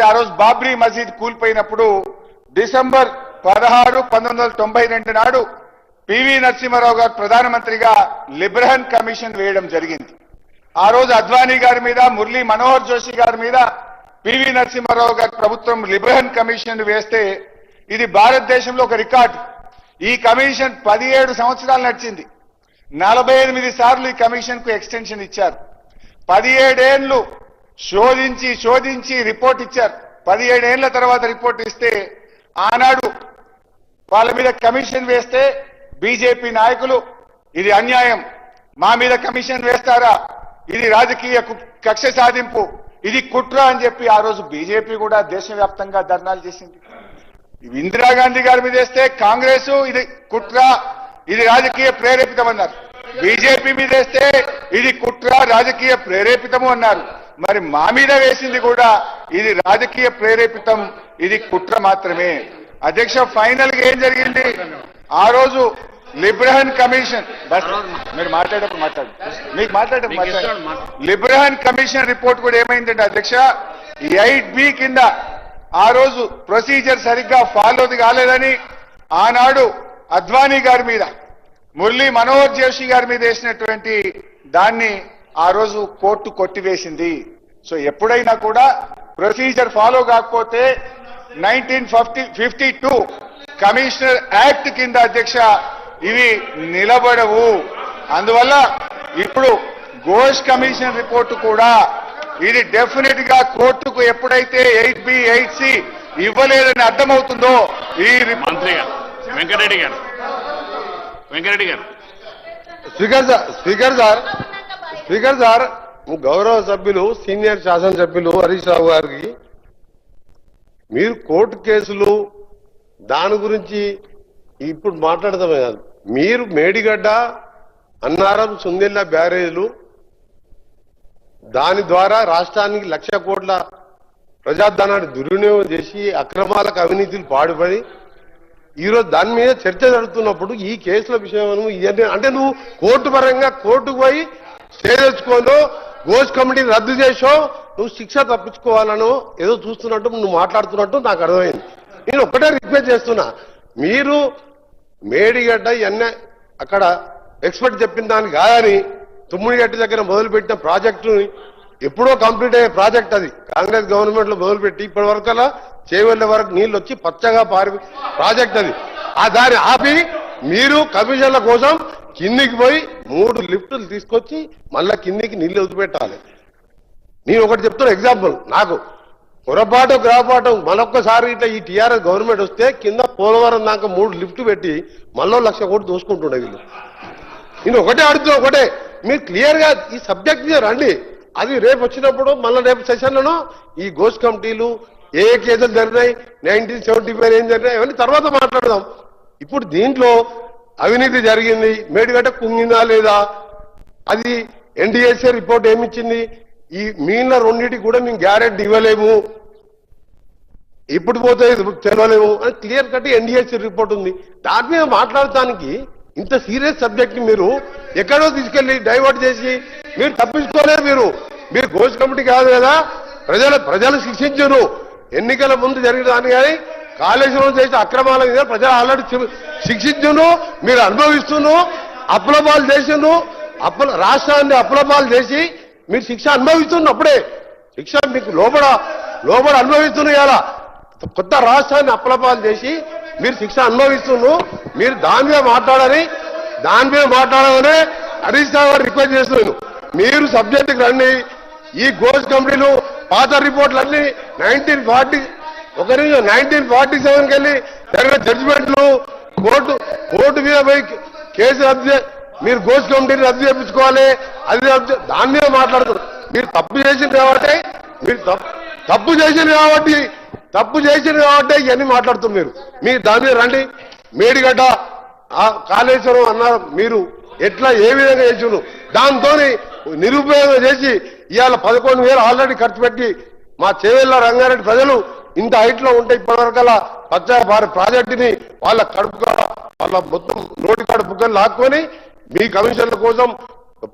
ఆ రోజు బాబ్రీ మసీద్ కూలిపోయినప్పుడు డిసెంబర్ 16, 1992 నాడు పివి నరసింహారావు గారు ప్రధానమంత్రిగా లిబ్రహన్ కమిషన్ వేయడం జరిగింది. ఆ రోజు అద్వానీ గారి మీద, మురళీ మనోహర్ జోషి గారి మీద పివి నరసింహారావు గారి ప్రభుత్వం లిబ్రహన్ కమిషన్ వేస్తే ఇది భారతదేశంలో ఒక రికార్డు. ఈ కమిషన్ 17 సంవత్సరాలు నడిచింది. 48 సార్లు ఈ కమిషన్ కు ఎక్స్టెన్షన్ ఇచ్చారు. 17 ఏళ్లు శోధించి రిపోర్ట్ ఇచ్చారు. 17 ఏళ్ల తర్వాత రిపోర్ట్ ఇస్తే ఆనాడు వాళ్ళ మీద కమిషన్ వేస్తే బీజేపీ నాయకులు ఇది అన్యాయం, మా మీద కమిషన్ వేస్తారా, ఇది రాజకీయ కక్ష సాధింపు, ఇది కుట్ర అని చెప్పి ఆ రోజు బీజేపీ కూడా దేశవ్యాప్తంగా ధర్నాలు చేసింది. ఇందిరాగాంధీ గారి మీద వేస్తే కాంగ్రెస్ ఇది కుట్ర, ఇది రాజకీయ ప్రేరేపితం అన్నారు. బీజేపీ మీద వేస్తే ఇది కుట్ర, రాజకీయ ప్రేరేపితము అన్నారు. మరి మా మీద వేసింది కూడా ఇది రాజకీయ ప్రేరేపితం, ఇది కుట్ర మాత్రమే. అధ్యక్ష, ఫైనల్ గా ఏం జరిగింది ఆ రోజు లిబ్రహన్ కమిషన్, బస్ మీరు మాట్లాడేటప్పుడు లిబ్రహన్ కమిషన్ రిపోర్ట్ కూడా ఏమైందంటే అధ్యక్ష, 8B కింద ఆ రోజు ప్రొసీజర్ సరిగ్గా ఫాలో కాలేదని ఆనాడు అద్వానీ గారి మీద, మురళీ మనోహర్ జోషి గారి మీద వేసినటువంటి దాన్ని ఆ రోజు కోర్టు కొట్టివేసింది. సో ఎప్పుడైనా కూడా ప్రొసీజర్ ఫాలో కాకపోతే 1952 కమిషనర్ యాక్ట్ కింద అధ్యక్ష ఇవి నిలబడవు. అందువల్ల ఇప్పుడు ఘోష్ కమిషన్ రిపోర్టు కూడా ఇది డెఫినెట్ గా కోర్టుకు ఎప్పుడైతే 8B 8C ఇవ్వలేదని అర్థమవుతుందో ఈ మంత్రి గారు వెంకరెడ్డి గారు స్పీకర్ సార్ గౌరవ సభ్యులు సీనియర్ శాసనసభ్యులు హరీష్ రావు గారికి మీరు కోర్టు కేసులు దాని గురించి ఇప్పుడు మాట్లాడతామే కాదు, మీరు మేడిగడ్డ, అన్నారం, సుందిల్ల బ్యారేజ్లు దాని ద్వారా రాష్ట్రానికి 1,00,000 కోట్ల ప్రజాధనాన్ని దుర్వినియోగం చేసి అక్రమాలకు అవినీతిలు పాడుపడి ఈరోజు దాని మీద చర్చ జరుగుతున్నప్పుడు ఈ కేసుల విషయం అంటే నువ్వు కోర్టు పరంగా కోర్టుకు పోయి స్టే తెచ్చుకోనో ఘోష్ కమిటీని రద్దు చేసో నువ్వు శిక్ష తప్పించుకోవాలనో ఏదో చూస్తున్నట్టు నువ్వు మాట్లాడుతున్నట్టు నాకు అర్థమైంది. నేను ఒక్కటే రిక్వెస్ట్ చేస్తున్నా, మీరు మేడిగడ్డ ఇవన్నీ అక్కడ ఎక్స్పర్ట్ చెప్పిన దానికి కాదని తుమ్మిడిగడ్డ దగ్గర మొదలుపెట్టిన ప్రాజెక్టుని ఎప్పుడో కంప్లీట్ అయ్యే ప్రాజెక్ట్ అది కాంగ్రెస్ గవర్నమెంట్ లో మొదలుపెట్టి ఇప్పటి వరకల్లా చేవెళ్లే వరకు నీళ్లు వచ్చి పచ్చగా పారి ప్రాజెక్ట్ అది. ఆ దాన్ని ఆపి మీరు కమిషన్ల కోసం కిందికి పోయి 3 లిఫ్టులు తీసుకొచ్చి మళ్ళా కిందికి నీళ్లు వదిలిపెట్టాలి. నేను ఒకటి చెప్తున్నా ఎగ్జాంపుల్, నాకు గ్రాపాటం మరొక్కసారి ఇట్లా ఈ టీఆర్ఎస్ గవర్నమెంట్ వస్తే కింద పోలవరం దాకా 3 లిఫ్ట్ పెట్టి మళ్ళీ 1,00,000 కోట్లు దోసుకుంటుండే వీళ్ళు. నేను ఒకటే అడుగుతున్నా, ఒకటే మీరు క్లియర్ గా ఈ సబ్జెక్ట్ మీద రండి. అది రేపు వచ్చినప్పుడు మళ్ళీ రేపు సెషన్లను ఈ ఘోష్ కమిటీలు ఏ కేసులు జరిగినాయి, 1975 ఏం జరిగినాయి అవన్నీ తర్వాత మాట్లాడదాం. ఇప్పుడు దీంట్లో అవినీతి జరిగింది, మేడిగడ్డ కుంగిందా లేదా, అది ఎన్డీఎస్ఏ రిపోర్ట్ ఏమిచ్చింది, ఈ మిగిలిన రెండింటికి కూడా మేము గ్యారెంటీ ఇవ్వలేము, ఇప్పుడు పోతే తెలవలేము అని క్లియర్ కట్ ఎన్డీఎస్ఏ రిపోర్ట్ ఉంది. దాని మీద మాట్లాడటానికి ఇంత సీరియస్ సబ్జెక్ట్ ని మీరు ఎక్కడో తీసుకెళ్లి డైవర్ట్ చేసి మీరు తప్పించుకోలేరు. మీరు ఘోష్ కమిటీ కాదు కదా, ప్రజలు శిక్షించరు. ఎన్నికల ముందు జరిగిన దాన్ని కానీ కాళేశ్వరం చేసిన అక్రమాల మీద ప్రజలు ఆల్రెడీ శిక్షించును, మీరు అనుభవిస్తును, అప్లపాలు చేసిను, రాష్ట్రాన్ని అప్లపాలు చేసి మీరు శిక్ష అనుభవిస్తున్నప్పుడే శిక్ష మీకు లోపల అనుభవిస్తున్నాయి కదా. కొత్త రాష్ట్రాన్ని అప్లపాలు చేసి మీరు శిక్ష అనుభవిస్తున్నారు. మీరు దాని మీద మాట్లాడాలని హరీష్ రావు గారు రిక్వెస్ట్ చేస్తున్నాను. మీరు సబ్జెక్టుకి రండి. ఈ ఘోష్ కమిటీలు పాత రిపోర్ట్లన్నీ 1947 కెళ్ళి జరిగిన జడ్జిమెంట్లు కోర్టు మీద పోయి కేసు రద్దు, మీరు ఘోష్ కమిటీని రద్దు చేయించుకోవాలి, అది దాని మీద మాట్లాడుతున్నారు. మీరు తప్పు చేసింది కాబట్టి ఇవన్నీ మాట్లాడుతున్నారు. మీరు దాని మీద రండి. మేడిగడ్డ కాళేశ్వరం అన్నారు, మీరు ఎట్లా ఏ విధంగా చేసిండ్రు, దాంతో నిరుపయోగం చేసి ఇవాళ 11,000 ఆల్రెడీ ఖర్చు పెట్టి మా చేవెళ్ల రంగారెడ్డి ప్రజలు ఇంత హైట్ లో ఉంటే ఇప్పటివరకల్లా పచ్చ ప్రాజెక్టుని వాళ్ళ మొత్తం నోటికాడు బుక్కలు లాక్కొని మీ కమిషన్ల కోసం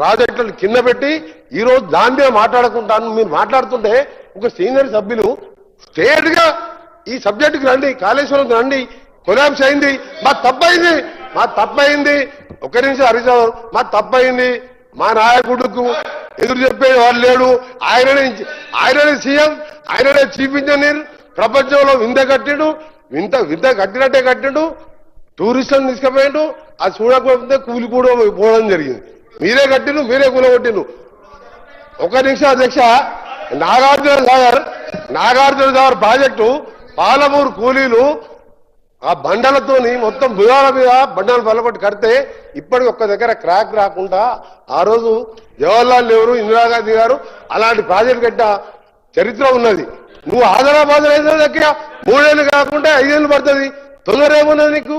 ప్రాజెక్టులను కింద పెట్టి ఈ రోజు దాని మీద మాట్లాడకుంటాను. మీరు మాట్లాడుతుంటే ఒక సీనియర్ సభ్యులు స్టేట్ గా ఈ సబ్జెక్టుకి రండి, కాళేశ్వరం రండి, కొలాబ్స్ అయింది, మా తప్పయింది. ఒక్క నిమిషం హరీశ్రావు, మా తప్పయింది, మా నాయకుడుకు ఎదురు చెప్పే వాళ్ళు లేడు, ఆయననే సీఎం, ఆయననే చీఫ్ ఇంజనీర్, ప్రపంచంలో వింత కట్టినట్టే కట్టిండు, టూరిస్టులను తీసుకుపోయిండు, అది చూడకపోతే కూలి కూడా పోవడం జరిగింది. మీరే కట్టిండు, మీరే కూలగొట్టిండు. ఒక నిమిషం అధ్యక్ష, నాగార్జున సాగర్ ప్రాజెక్టు పాలమూరు కూలీలు ఆ బండలతోని మొత్తం భుజాల మీద బండలు పలకొట్టి కడితే ఇప్పటికి ఒక్క దగ్గర క్రాక్ రాకుండా ఆ రోజు జవహర్లాల్ నెహ్రూ, ఇందిరాగాంధీ గారు అలాంటి ప్రాజెక్టు కట్టిన చరిత్ర ఉన్నది. నువ్వు ఆదరాబాద్ అయితే దగ్గర 3 ఏళ్ళు కాకుండా 5 ఏళ్ళు పడుతుంది. తొందర ఏమున్నది నీకు?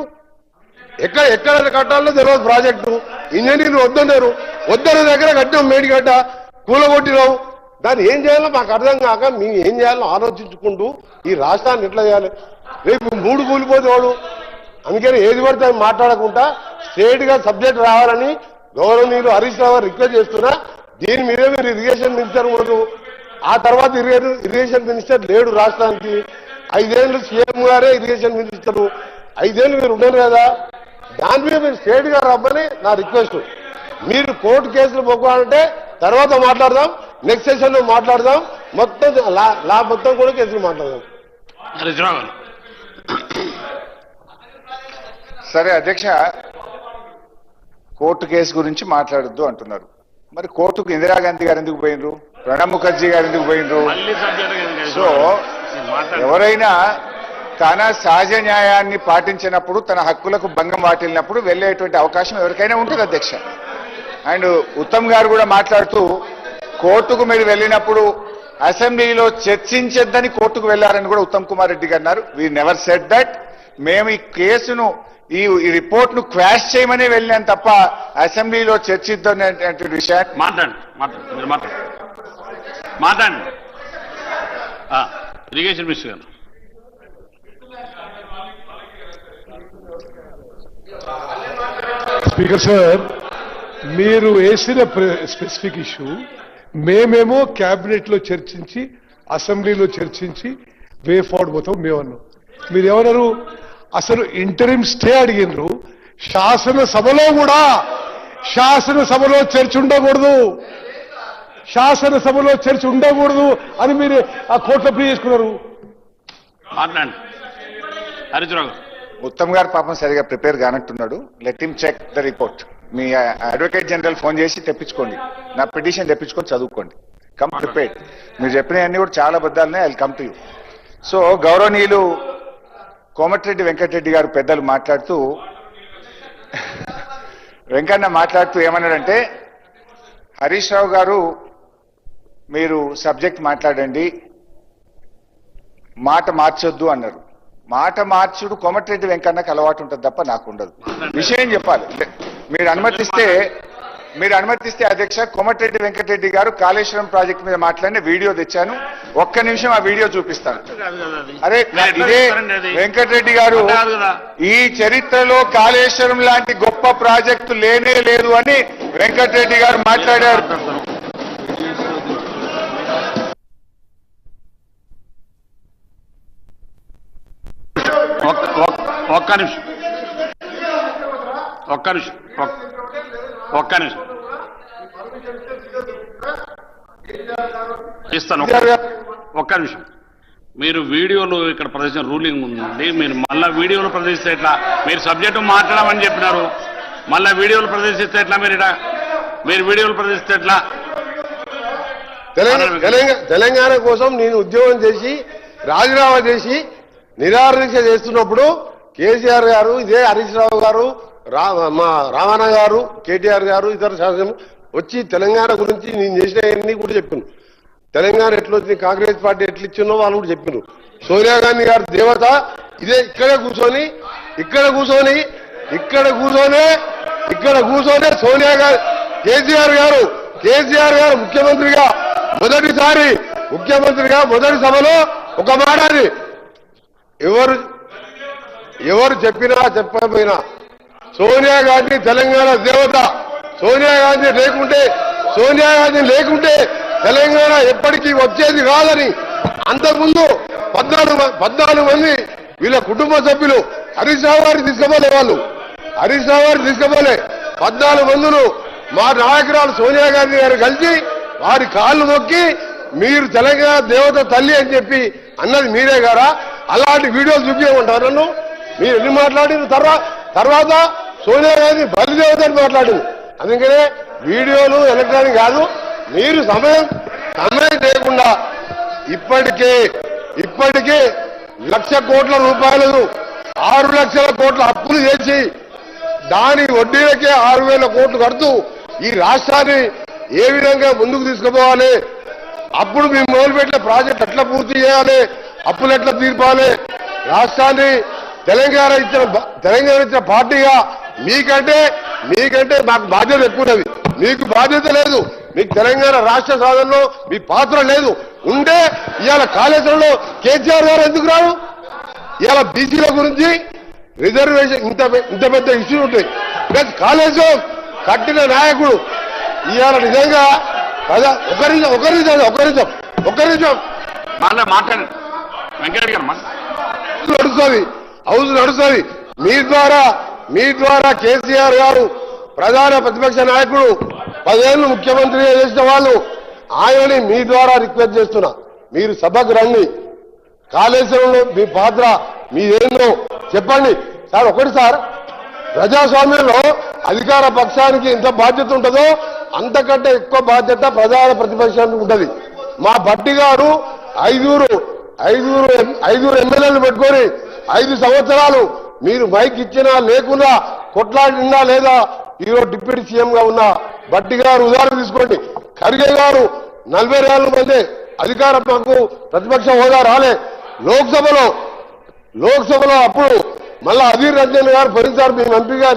ఎక్కడ కట్టాలో తెలియదు ప్రాజెక్టు. ఇంజనీర్లు వద్దన్న దగ్గర కట్టాం, మేడిగడ్డ కూలగొట్టినావు. దాన్ని ఏం చేయాలో మాకు అర్థం కాక మేము ఏం చేయాలో ఆలోచించుకుంటూ ఈ రాష్ట్రాన్ని ఎట్లా చేయాలి, రేపు 3 కూలిపోతే వాడు. అందుకని ఏది పడితే మాట్లాడకుండా స్ట్రేట్ గా సబ్జెక్ట్ రావాలని గౌరవనీయులు హరీష్ రావు రిక్వెస్ట్ చేస్తున్నా. దీని మీదే మీరు ఇరిగేషన్ మినిస్టర్ ఉండదు, ఆ తర్వాత ఇరిగేషన్ మినిస్టర్ లేడు రాష్ట్రానికి. 5 ఏళ్ళు సీఎం గారే ఇరిగేషన్ మినిస్టర్, 5 ఏళ్ళు మీరు ఉండరు కదా. దాని మీద మీరు స్ట్రేట్ గా రమ్మని నా రిక్వెస్ట్. మీరు కోర్టు కేసులు పోవాలంటే తర్వాత మాట్లాడదాం, నెక్స్ట్ సెషన్ లో మాట్లాడదాం, మొత్తం లా మొత్తం కూడా కేసులు మాట్లాడదాం. సరే అధ్యక్ష, కోర్టు కేసు గురించి మాట్లాడొద్దు అంటున్నారు. మరి కోర్టుకు ఇందిరాగాంధీ గారు ఎందుకు పోయినరు, ప్రణబ్ ముఖర్జీ గారు ఎందుకు పోయినరు? సో ఎవరైనా తన సహజ న్యాయాన్ని పాటించినప్పుడు, తన హక్కులకు భంగం వాటిల్లినప్పుడు వెళ్ళేటువంటి అవకాశం ఎవరికైనా ఉంటుంది అధ్యక్ష. అండ్ ఉత్తమ్ గారు కూడా మాట్లాడుతూ కోర్టుకు మీరు వెళ్ళినప్పుడు అసెంబ్లీలో చర్చించొద్దని కోర్టుకు వెళ్లారని కూడా ఉత్తమ్ కుమార్ రెడ్డి గారు అన్నారు. We never said that. మేము ఈ కేసును ఈ రిపోర్ట్ ను క్వాష్ చేయమని వెళ్ళాం తప్ప అసెంబ్లీలో చర్చిద్దాం విషయాన్ని మాట్లాడండి. ఇరిగేషన్ మినిస్టర్ గారు. స్పీకర్ సార్, మీరు వేసిన స్పెసిఫిక్ ఇష్యూ మేమేమో క్యాబినెట్ లో చర్చించి, అసెంబ్లీలో చర్చించి వే ఫార్వర్డ్ పోతాం మేమన్నాం. మీరేమన్నారు? అసలు ఇంటరిమ్ స్టే అడిగినరు. శాసనసభలో కూడా శాసనసభలో చర్చ ఉండకూడదు అని మీరు ఆ కోర్టులో ప్లీ చేసుకున్నారు. మాట్లాడండి హరీశ్రావు. ఉత్తమ్ గారు పాపం సరిగా ప్రిపేర్ కానట్టున్నాడు. Let him check the report. మీ అడ్వకేట్ జనరల్ ఫోన్ చేసి తెప్పించుకోండి, నా పిటిషన్ తెప్పించుకొని చదువుకోండి. Come prepared. మీరు చెప్పినవన్నీ కూడా చాలా బద్దాలనే. I come to you. So గౌరవనీయులు కోమటిరెడ్డి వెంకటరెడ్డి గారు పెద్దలు మాట్లాడుతూ, వెంకన్న మాట్లాడుతూ ఏమన్నాడంటే, హరీష్ రావు గారు మీరు సబ్జెక్ట్ మాట్లాడండి, మాట మార్చొద్దు అన్నారు. మాట మార్చుడు కోమటిరెడ్డి వెంకన్నకు అలవాటు ఉంటుంది తప్ప నాకు ఉండదు. విషయం చెప్పాలి. మీరు అనుమతిస్తే అధ్యక్ష, కోమటిరెడ్డి వెంకటరెడ్డి గారు కాళేశ్వరం ప్రాజెక్టు మీద మాట్లాడిన వీడియో తెచ్చాను. ఒక్క నిమిషం ఆ వీడియో చూపిస్తాను. అరే ఇదే వెంకటరెడ్డి గారు, ఈ చరిత్రలో కాళేశ్వరం లాంటి గొప్ప ప్రాజెక్టు లేనే లేదు అని వెంకటరెడ్డి గారు మాట్లాడారు. ఒక్క నిమిషం ఇస్తాను. ఒక్క నిమిషం. మీరు వీడియోలో ఇక్కడ ప్రదర్శన రూలింగ్ ఉంది, మీరు మళ్ళా వీడియోలో ప్రదర్శిస్తే ఎట్లా? మీరు సబ్జెక్టు మాట్లాడమని చెప్పినారు, మళ్ళా వీడియోలు ప్రదర్శిస్తే ఎట్లా? మీరు వీడియోలు ప్రదర్శిస్తే ఎట్లా? తెలంగాణ కోసం నేను ఉద్యోగం చేసి రాజీనామా చేసి నిరాదీక్ష చేస్తున్నప్పుడు కేసీఆర్ గారు, ఇదే హరీష్ రావు గారు, మా రామన్న గారు, కేటీఆర్ గారు, ఇతర శాసనం వచ్చి తెలంగాణ గురించి నేను చేసినవన్నీ కూడా చెప్పాను. తెలంగాణ ఎట్లొచ్చింది, కాంగ్రెస్ పార్టీ ఎట్లా ఇచ్చిందో వాళ్ళు కూడా చెప్పారు. సోనియా గాంధీ గారు దేవత ఇదే ఇక్కడే కూర్చొని సోనియా గారు, కేసీఆర్ గారు ముఖ్యమంత్రిగా మొదటి సభలో ఒక మాట, అది ఎవరు చెప్పినా చెప్పకపోయినా సోనియా గాంధీ తెలంగాణ దేవత. సోనియా గాంధీ లేకుంటే తెలంగాణ ఎప్పటికీ వచ్చేది కాదని అంతకుముందు 14 మంది వీళ్ళ కుటుంబ సభ్యులు హరీష్ రావు గారిని తీసుకుపోలే, వాళ్ళు హరీష్ రావు గారిని తీసుకుపోలే. 14 మందులు మా నాయకురాలు సోనియా గాంధీ గారు కలిసి వారి కాళ్ళు మొక్కి మీరు తెలంగాణ దేవత తల్లి అని చెప్పి అన్నది మీరే గారా? అలాంటి వీడియోలు చూపించమంటారు నన్ను? మీరు ఎన్ని మాట్లాడిన తర్వాత సోనియా గాంధీ బలిదేవత అని మాట్లాడింది. అందుకనే వీడియోలు ఎలక్ట్రానిక్ కాదు. మీరు సమయం లేకుండా ఇప్పటికే 1,00,000 కోట్ల రూపాయలు 6 లక్షల కోట్ల అప్పులు చేసి దాని వడ్డీలకే 6,000 కోట్లు కడుతూ ఈ రాష్ట్రాన్ని ఏ విధంగా ముందుకు తీసుకుపోవాలి, అప్పుడు మేము మొదలుపెట్టిన ప్రాజెక్ట్ ఎట్లా పూర్తి చేయాలి, అప్పులు ఎట్లా తీర్పాలి, రాష్ట్రాన్ని తెలంగాణ ఇచ్చిన పార్టీగా మీకంటే మాకు బాధ్యత ఎక్కువది. మీకు బాధ్యత లేదు. మీకు తెలంగాణ రాష్ట్ర సాధనలో మీ పాత్ర లేదు. ఉంటే ఇవాళ కాళేశ్వరంలో కేసీఆర్ గారు ఎందుకు రావు? ఇవాళ బీసీల గురించి రిజర్వేషన్ ఇంత పెద్ద ఇష్యూ ఉంటాయి. ప్లస్ కాళేశ్వరం కట్టిన నాయకుడు ఇవాళ నిజంగా ఒక నిమిషం మాట్లాడండి వెంకటరెడ్డి గారు నడుస్తుంది, హౌస్ నడుస్తుంది. మీ ద్వారా కేసీఆర్ గారు ప్రధాన ప్రతిపక్ష నాయకుడు 10 ఏళ్ళు ముఖ్యమంత్రిగా చేసిన వాళ్ళు, ఆయనని మీ ద్వారా రిక్వెస్ట్ చేస్తున్నా, మీరు సభకు రండి. కాళేశ్వరంలో మీ పాత్ర మీదేందో చెప్పండి సార్. ఒకటి సార్, ప్రజాస్వామ్యంలో అధికార పక్షానికి ఎంత బాధ్యత ఉంటుందో అంతకంటే ఎక్కువ బాధ్యత ప్రధాన ప్రతిపక్షానికి ఉంటుంది. మా భట్టి గారు ఐదుగురు ఎమ్మెల్యేలు పెట్టుకొని 5 సంవత్సరాలు మీరు మైక్ ఇచ్చినా లేకున్నా కొట్లాడినా లేదా ఈరోజు డిప్యూటీ సీఎం గా ఉన్న భట్టి గారు ఉదాహరణ తీసుకోండి. ఖర్గే గారు 44 మంది అధికారం మాకు ప్రతిపక్ష హోదా రాలే. లోక్సభలో అప్పుడు మళ్ళా అధీర్ రంజన్ గారు పోయినసారి మేము ఎంపీగా